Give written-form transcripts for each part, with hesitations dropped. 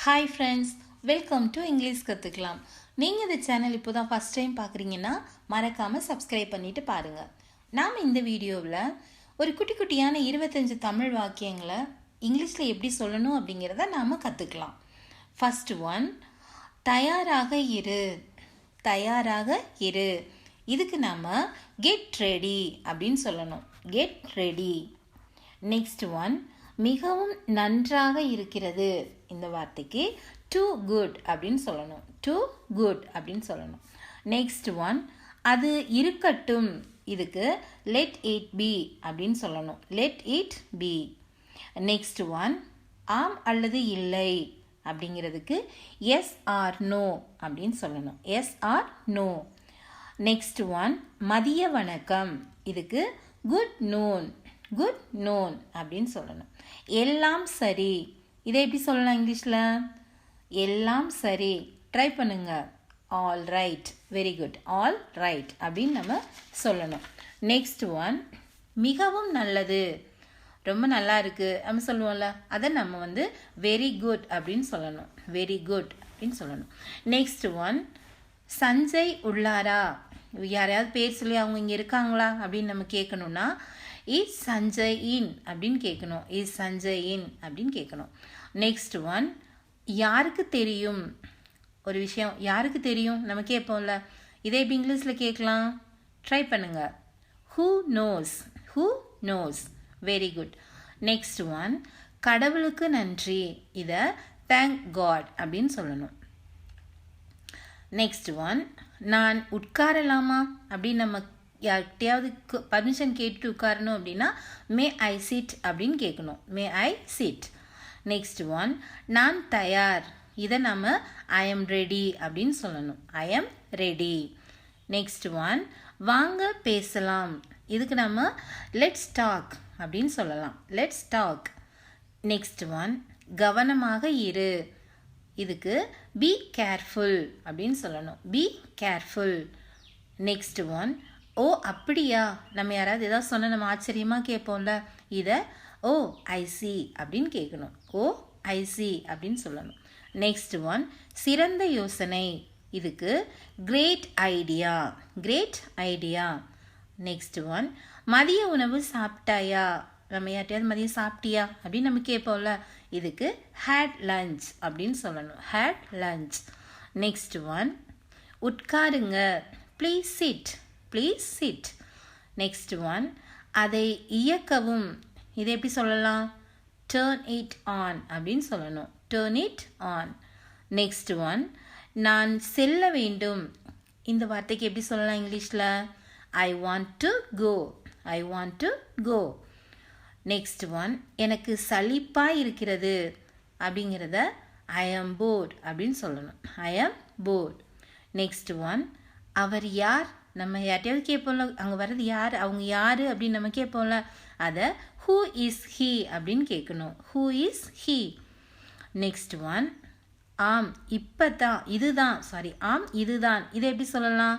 Hi friends, welcome to English கற்றுக்கலாம். நீங்கள் இந்த சேனல் இப்போ தான் ஃபஸ்ட் டைம் பார்க்குறீங்கன்னா மறக்காமல் சப்ஸ்கிரைப் பண்ணிவிட்டு பாருங்கள். நாம் இந்த வீடியோவில் ஒரு குட்டி குட்டியான 25 தமிழ் வாக்கியங்களை இங்கிலீஷில் எப்படி சொல்லணும் அப்படிங்கிறத நாம் கற்றுக்கலாம். ஃபஸ்ட் ஒன், தயாராக இரு. தயாராக இரு. இதுக்கு நாம் கெட் ரெடி அப்படின்னு சொல்லணும். Get ready. நெக்ஸ்ட் ஒன், மிகவும் நன்றாக இருக்கிறது. இந்த வார்த்தைக்கு டூ குட் அப்படின்னு சொல்லணும். டூ குட் அப்படின்னு சொல்லணும். நெக்ஸ்ட் ஒன், அது இருக்கட்டும். இதுக்கு லெட் இட் பி அப்படின்னு சொல்லணும். Let it be. Next one, ஆம் அல்லது இல்லை அப்படிங்கிறதுக்கு எஸ் ஆர் நோ அப்படின்னு சொல்லணும். Yes or no. Next one, மதிய வணக்கம். இதுக்கு குட் நூன். குட் நூன் அப்படின்னு சொல்லணும். எல்லாம் சரி. இதை எப்படி சொல்லலாம் இங்கிலீஷில்? எல்லாம் சரி. ட்ரை பண்ணுங்க. All right. Very good. All right அப்படின்னு நம்ம சொல்லணும். நெக்ஸ்ட் ஒன், மிகவும் நல்லது. ரொம்ப நல்லா இருக்கு நம்ம சொல்லுவோம்ல, அதை நம்ம வெரி குட் அப்படின்னு சொல்லணும். வெரி குட் அப்படின்னு சொல்லணும். நெக்ஸ்ட் ஒன், சஞ்சய் உள்ளாரா. யாரையாவது பேர் சொல்லி அவங்க இங்கே இருக்காங்களா அப்படின்னு நம்ம கேட்கணும்னா இஸ் சஞ்சய் இன் அப்படின்னு கேட்கணும். இஸ் சஞ்சய் இன் அப்படின்னு கேட்கணும். நெக்ஸ்ட் ஒன், யாருக்கு தெரியும். ஒரு விஷயம் யாருக்கு தெரியும் நம்ம கேட்போம்ல, இதே இப்போ இங்கிலீஷில் கேட்கலாம். ட்ரை பண்ணுங்க. Who knows. Who knows. Very good. Next one, கடவுளுக்கு நன்றி. இதை தேங்க் காட் அப்படின்னு சொல்லணும். நெக்ஸ்ட் ஒன், நான் உட்காரலாமா அப்படின்னு நம்ம யார்கிட்டையாவது பர்மிஷன் கேட்டுட்டு உட்காரணும் அப்படின்னா மே ஐ சிட் அப்படின்னு கேட்கணும். மே ஐ சிட். நெக்ஸ்ட் ஒன், நான் தயார். இதை நம்ம ஐ எம் ரெடி அப்படின்னு சொல்லணும். I am ready. Next one, வாங்க பேசலாம். இதுக்கு நம்ம லெட்ஸ் டாக் அப்படின்னு சொல்லலாம். Let's talk. நெக்ஸ்ட் ஒன், கவனமாக இரு. இதுக்கு பி கேர்ஃபுல் அப்படின்னு சொல்லணும். Be careful. நெக்ஸ்ட் ஒன், ஓ அப்படியா. நம்ம யாராவது ஏதாவது சொன்ன நம்ம ஆச்சரியமாக கேட்போம்ல, இதை ஓ ஐ சி அப்படின்னு கேட்கணும். ஓ ஐ சி அப்படின்னு சொல்லணும். நெக்ஸ்ட் ஒன், சிறந்த யோசனை. இதுக்கு great idea. Great idea. Next one, மதிய உணவு சாப்பிட்டாயா. நம்ம யார்ட்டையாவது மதியம் சாப்பிட்டியா அப்படின்னு நம்ம கேட்போம்ல, இதுக்கு ஹேட் லஞ்ச் அப்படின்னு சொல்லணும். Had lunch. நெக்ஸ்ட் ஒன், உட்காருங்க. Please sit. Please sit. Next one, அதை இயக்கவும். இதை எப்படி சொல்லலாம்? டேர்ன் இட் ஆன் அப்படின்னு சொல்லணும். Turn it on. Next one, நான் செல்ல வேண்டும். இந்த வார்த்தைக்கு எப்படி சொல்லலாம் இங்கிலீஷில்? I want to go. I want to go. Next one, எனக்கு சலிப்பாக இருக்கிறது அப்படிங்கிறத ஐ ஆம் போர்ட் அப்படின்னு சொல்லணும். ஐ ஆம் போர்ட். நெக்ஸ்ட் ஒன், அவர் யார். நம்ம யார்ட்டையாவது கேட்போம்ல, அங்கே வர்றது யார், அவங்க யார் அப்படின்னு நம்ம கேட்போம்ல, அதை ஹூ இஸ் ஹீ அப்படின்னு கேட்கணும். Who is he. Next one, ஆம் இப்போ தான். இதுதான். சாரி, ஆம் இதுதான். இதை எப்படி சொல்லலாம்?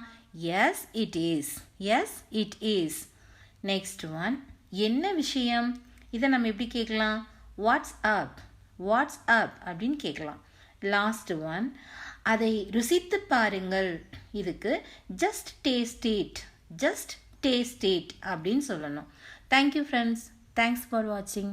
S it is. S it is. Next one, என்ன விஷயம். இதை நம்ம எப்படி கேட்கலாம்? What's up. வாட்ஸ் அப் அப்படின்னு கேட்கலாம். லாஸ்ட் ஒன், அதை ருசித்து பாருங்கள். இதுக்கு just taste it. Just taste it அப்படின்னு சொல்லணும். Thank you friends. தேங்க்ஸ் ஃபார் வாட்சிங்.